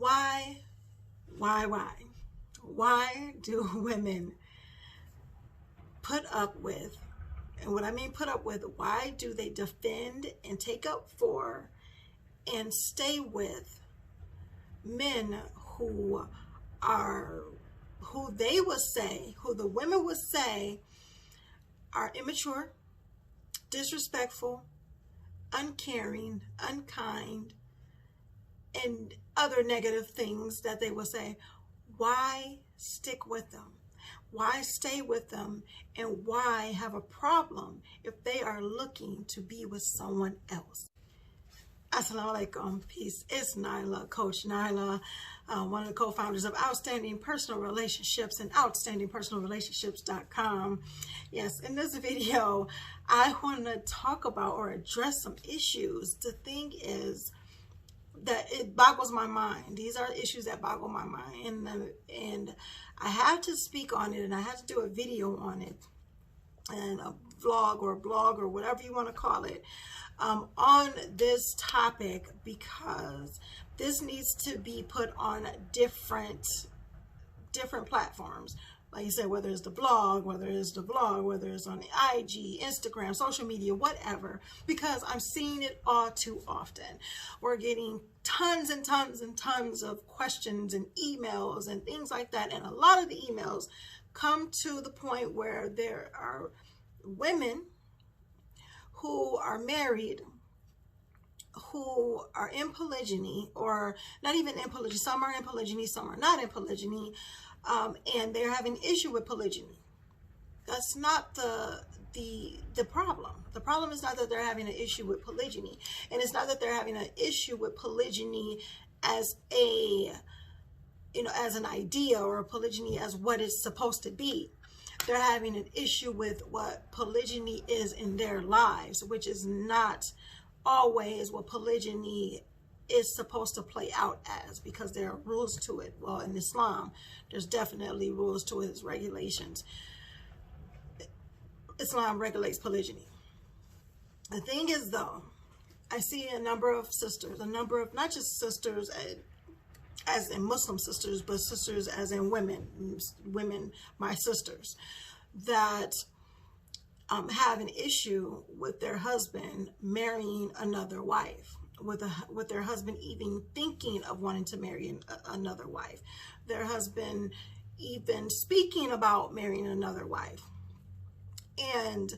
Why do women put up with, and what I mean put up with, why do they defend and take up for and stay with men who the women would say are immature, disrespectful, uncaring, unkind, and other negative things that they will say? Why stick with them? Why stay with them? And why have a problem if they are looking to be with someone else? Assalamu alaikum, peace. It's Nyla, Coach Nyla, one of the co-founders of Outstanding Personal Relationships and OutstandingPersonalRelationships.com. Yes, in this video, I want to talk about or address some issues. The thing is that it boggles my mind. These are issues that boggle my mind, and I have to speak on it, and I have to do a video on it, and a vlog or a blog or whatever you want to call it, on this topic, because this needs to be put on different platforms. Like you said, whether it's the blog, whether it's the vlog, whether it's on the IG, Instagram, social media, whatever, because I'm seeing it all too often. We're getting tons and tons and tons of questions and emails and things like that. And a lot of the emails come to the point where there are women who are married, who are in polygyny, or not even in polygyny. Some are in polygyny, some are not in polygyny. And they're having an issue with polygyny. That's not the problem. The problem is not that they're having an issue with polygyny, and it's not that they're having an issue with polygyny as as an idea, or a polygyny as what it's supposed to be. They're having an issue with what polygyny is in their lives, which is not always what polygyny is supposed to play out as, because there are rules to it. Well, in Islam, there's definitely rules to its regulations. Islam regulates polygyny. The thing is, though, I see a number of sisters, not just sisters as in Muslim sisters, but sisters as in women, my sisters, that have an issue with their husband marrying another wife, with their husband even thinking of wanting to marry another wife, their husband even speaking about marrying another wife. And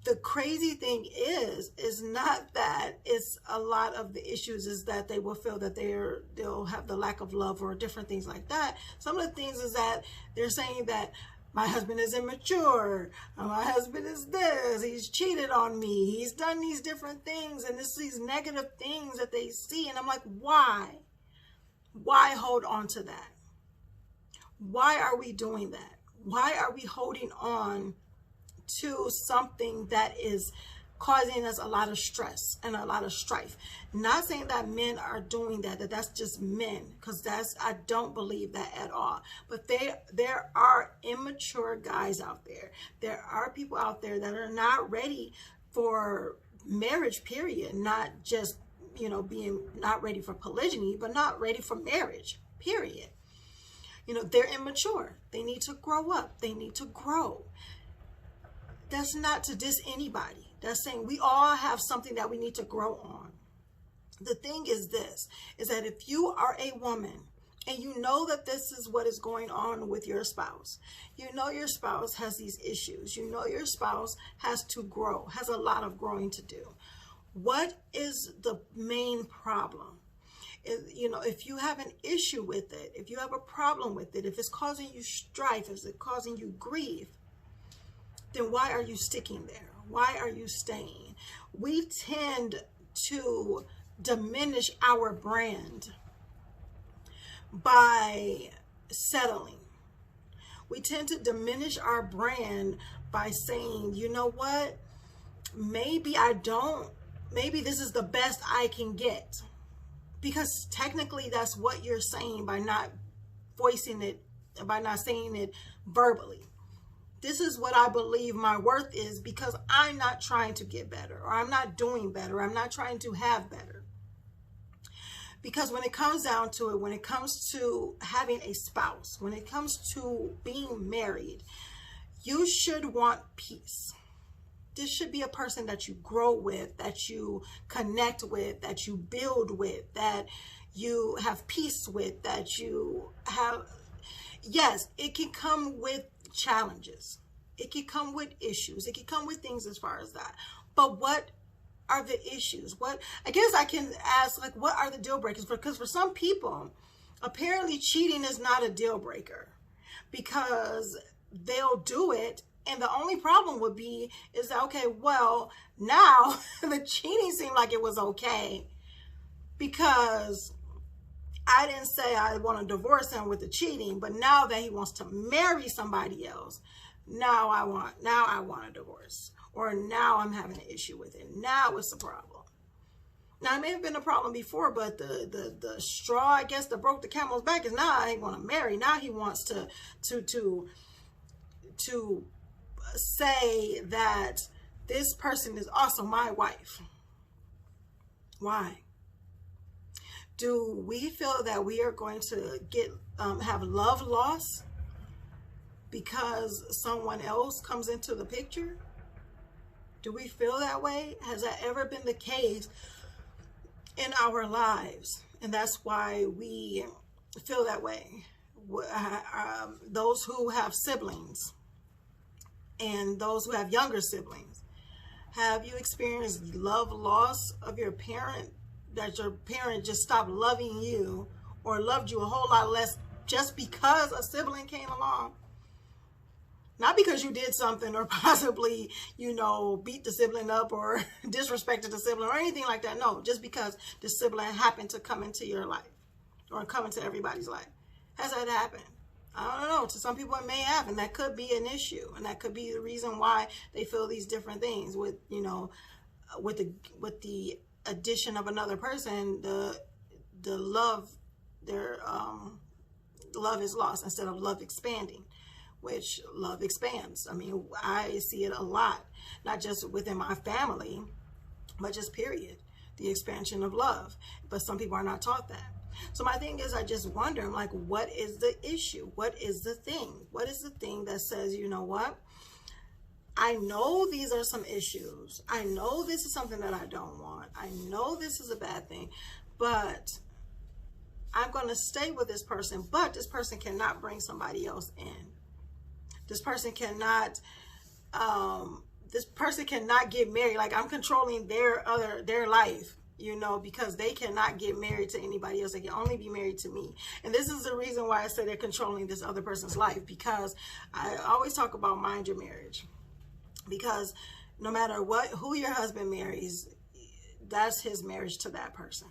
the crazy thing is not that it's a lot of the issues is that they will feel that they'll have the lack of love or different things like that. Some of the things is that they're saying that my husband is immature, my husband is this, he's cheated on me, he's done these different things, and it's these negative things that they see. And I'm like, why hold on to that? Why are we doing that? Why are we holding on to something that is causing us a lot of stress and a lot of strife? Not saying that men are doing that's just men, because I don't believe that at all. But there are immature guys out there. There are people out there that are not ready for marriage, period. Not just, being not ready for polygyny, but not ready for marriage, period. They're immature. They need to grow up. They need to grow. That's not to diss anybody. That's saying we all have something that we need to grow on. The thing is this, is that if you are a woman and you know that this is what is going on with your spouse, your spouse has these issues, your spouse has to grow, has a lot of growing to do. What is the main problem? If you have an issue with it, if you have a problem with it, if it's causing you strife, if it's causing you grief, then why are you sticking there? Why are you staying? We tend to diminish our brand by settling. We tend to diminish our brand by saying, you know what? Maybe this is the best I can get. Because technically that's what you're saying by not voicing it, by not saying it verbally. This is what I believe my worth is, because I'm not trying to get better, or I'm not doing better, or I'm not trying to have better. Because when it comes down to it, when it comes to having a spouse, when it comes to being married, you should want peace. This should be a person that you grow with, that you connect with, that you build with, that you have peace with, that you have, yes, it can come with challenges. It can come with issues. It can come with things as far as that. But what are the issues? What, I guess I can ask, like, what are the deal breakers? Because for some people, apparently cheating is not a deal breaker, because they'll do it, and the only problem would be is that, okay, well, now the cheating seemed like it was okay because I didn't say I want to divorce him with the cheating, but now that he wants to marry somebody else, now I want a divorce. Or now I'm having an issue with it. Now it's a problem. Now, it may have been a problem before, but the straw, I guess, that broke the camel's back is now he want to marry. Now he wants to say that this person is also my wife. Why? Do we feel that we are going to have love loss because someone else comes into the picture? Do we feel that way? Has that ever been the case in our lives? And that's why we feel that way. Those who have siblings and those who have younger siblings, have you experienced love loss of your parent, that your parent just stopped loving you or loved you a whole lot less just because a sibling came along? Not because you did something or possibly, beat the sibling up or disrespected the sibling or anything like that. No, just because the sibling happened to come into your life or come into everybody's life. Has that happened? I don't know. To some people it may have, and that could be an issue, and that could be the reason why they feel these different things. With the addition of another person, the love, their love is lost instead of love expanding, which love expands. I mean, I see it a lot, not just within my family, but just period, the expansion of love. But some people are not taught that. So my thing is, I just wonder, I'm like, what is the issue? What is the thing? What is the thing that says, you know what? I know these are some issues. I know this is something that I don't want. I know this is a bad thing, but I'm going to stay with this person, but this person cannot bring somebody else in. This person cannot get married. Like, I'm controlling their life, because they cannot get married to anybody else. They can only be married to me. And this is the reason why I say they're controlling this other person's life, because I always talk about mind your marriage. Because no matter who your husband marries, that's his marriage to that person.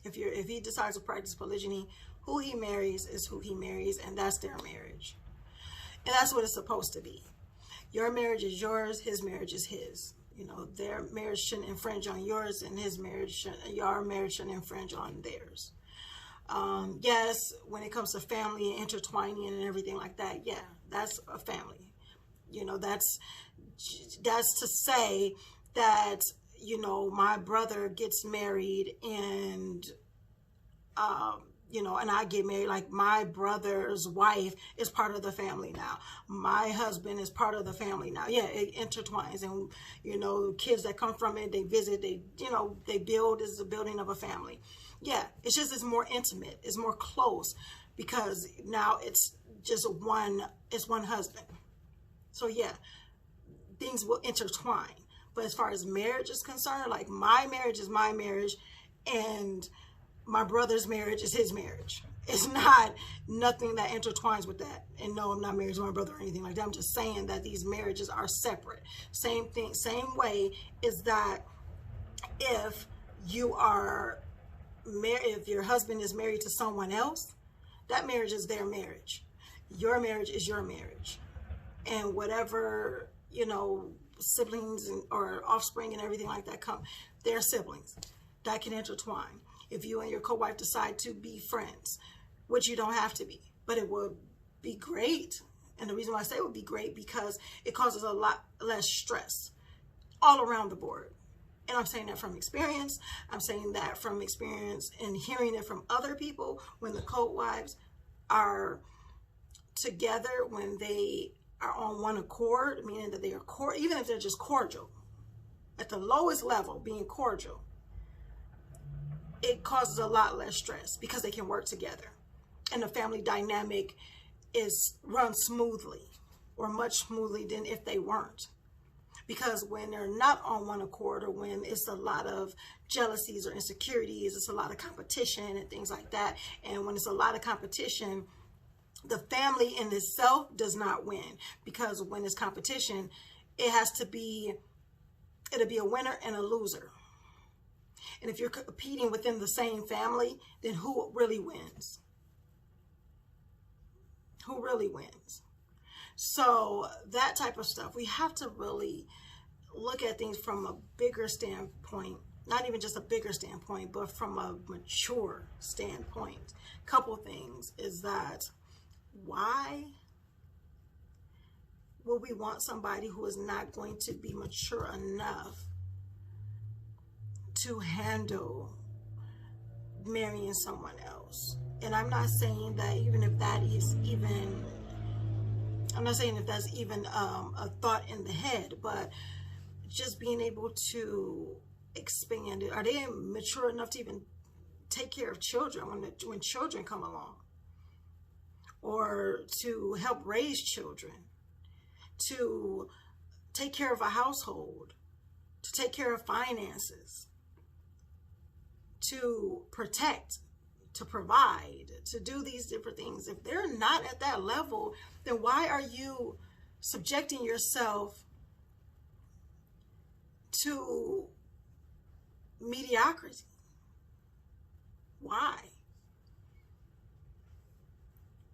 If he decides to practice polygyny, who he marries is who he marries, and that's their marriage. And that's what it's supposed to be. Your marriage is yours, his marriage is his. Their marriage shouldn't infringe on yours, and your marriage shouldn't infringe on theirs. Yes, when it comes to family and intertwining and everything like that, yeah, that's a family. That's to say that, my brother gets married and, and I get married, like my brother's wife is part of the family now. My husband is part of the family now. Yeah, it intertwines, and, kids that come from it, they visit, they build, is the building of a family. Yeah, it's more intimate. It's more close because now it's just one husband. So yeah, things will intertwine. But as far as marriage is concerned, like my marriage is my marriage and my brother's marriage is his marriage. It's not nothing that intertwines with that. And no, I'm not married to my brother or anything like that. I'm just saying that these marriages are separate. Same thing, same way is that if you are married, if your husband is married to someone else, that marriage is their marriage. Your marriage is your marriage. And whatever, siblings or offspring and everything like that come, they're siblings that can intertwine. If you and your co-wife decide to be friends, which you don't have to be, but it would be great. And the reason why I say it would be great because it causes a lot less stress all around the board. And I'm saying that from experience. I'm saying that from experience and hearing it from other people. When the co-wives are together, when they are on one accord, meaning that they are even if they're just cordial, at the lowest level, being cordial, it causes a lot less stress because they can work together. And the family dynamic runs smoothly, or much smoothly than if they weren't. Because when they're not on one accord, or when it's a lot of jealousies or insecurities, it's a lot of competition and things like that. And when it's a lot of competition, the family in itself does not win. Because when it's competition, it'll be a winner and a loser. And if you're competing within the same family, then who really wins? Who really wins? So that type of stuff, we have to really look at things from a bigger standpoint, not even just a bigger standpoint, but from a mature standpoint. Couple things is that, why will we want somebody who is not going to be mature enough to handle marrying someone else? And I'm not saying that I'm not saying if that's even a thought in the head, but just being able to expand it. Are they mature enough to even take care of children when children come along? Or to help raise children, to take care of a household, to take care of finances, to protect, to provide, to do these different things. If they're not at that level, then why are you subjecting yourself to mediocrity? Why?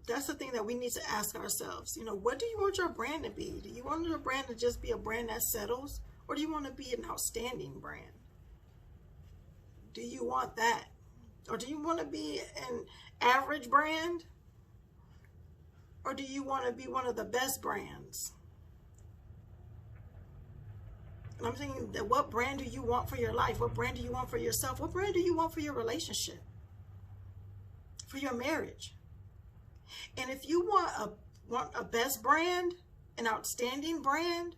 That's the thing that we need to ask ourselves. You know, what do you want your brand to be? Do you want your brand to just be a brand that settles? Or do you want to be an outstanding brand? Do you want that? Or do you want to be an average brand? Or do you want to be one of the best brands? And I'm thinking that, what brand do you want for your life? What brand do you want for yourself? What brand do you want for your relationship? For your marriage? And if you want a best brand, an outstanding brand,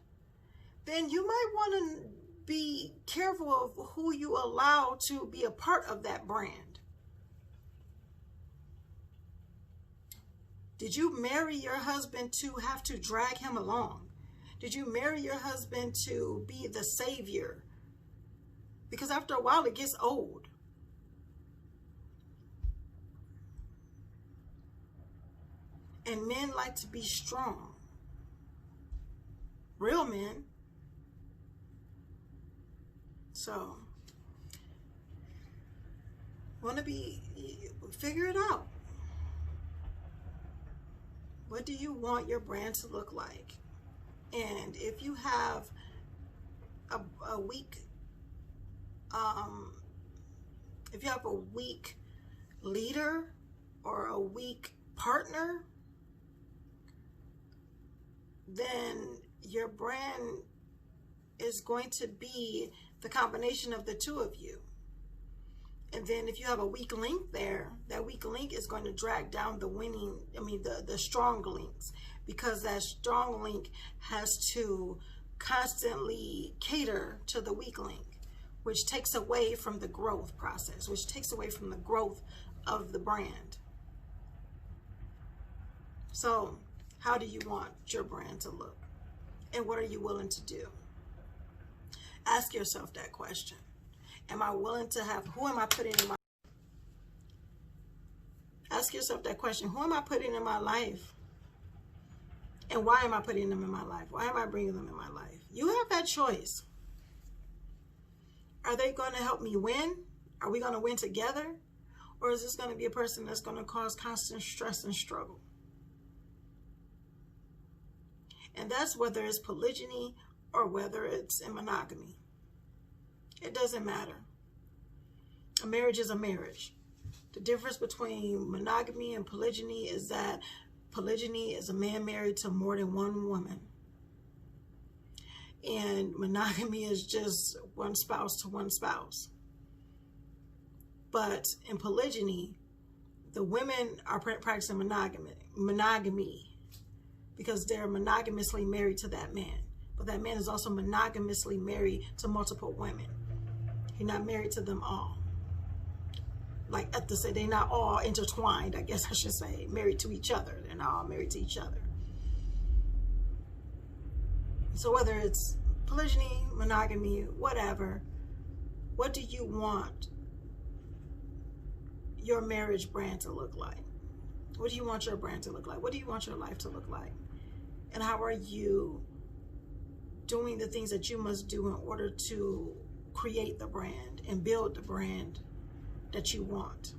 then you might want to be careful of who you allow to be a part of that brand. Did you marry your husband to have to drag him along? Did you marry your husband to be the savior? Because after a while, it gets old. And men like to be strong. Real men. So, figure it out. What do you want your brand to look like? And if you have a weak leader or a weak partner, then your brand is going to be the combination of the two of you. And then if you have a weak link there, that weak link is going to drag down the strong links, because that strong link has to constantly cater to the weak link, which takes away from the growth process, which takes away from the growth of the brand. So, how do you want your brand to look? And what are you willing to do? Ask yourself that question. Am I willing to who am I putting in my life? Ask yourself that question. Who am I putting in my life? And why am I putting them in my life? Why am I bringing them in my life? You have that choice. Are they going to help me win? Are we going to win together? Or is this going to be a person that's going to cause constant stress and struggle? And that's whether it's polygyny or whether it's in monogamy. It doesn't matter. A marriage is a marriage. The difference between monogamy and polygyny is that polygyny is a man married to more than one woman. And monogamy is just one spouse to one spouse. But in polygyny, the women are practicing monogamy because they're monogamously married to that man. But that man is also monogamously married to multiple women. He's not married to them all. Like to say, they're not all intertwined, I guess I should say, married to each other. They're not all married to each other. So whether it's polygyny, monogamy, whatever, what do you want your marriage brand to look like? What do you want your brand to look like? What do you want your life to look like? And how are you doing the things that you must do in order to create the brand and build the brand that you want?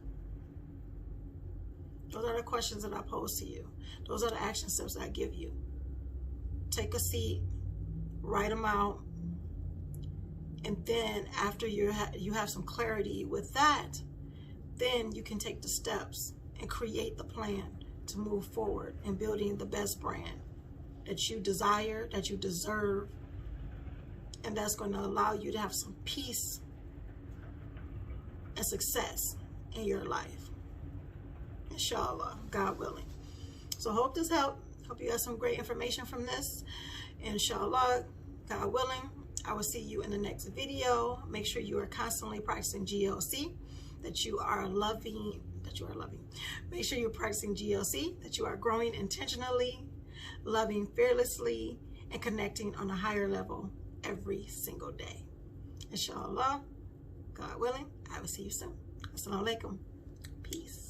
Those are the questions that I pose to you. Those are the action steps that I give you. Take a seat, write them out, and then after you have some clarity with that, then you can take the steps and create the plan to move forward in building the best brand that you desire, that you deserve, and that's going to allow you to have some peace and success in your life. Inshallah, God willing. So hope this helped. Hope you got some great information from this. Inshallah, God willing, I will see you in the next video. Make sure you are constantly practicing GLC, that you are loving. Make sure you're practicing GLC, that you are growing intentionally, loving fearlessly, and connecting on a higher level every single day. Inshallah, God willing, I will see you soon. Assalamu alaikum. Peace.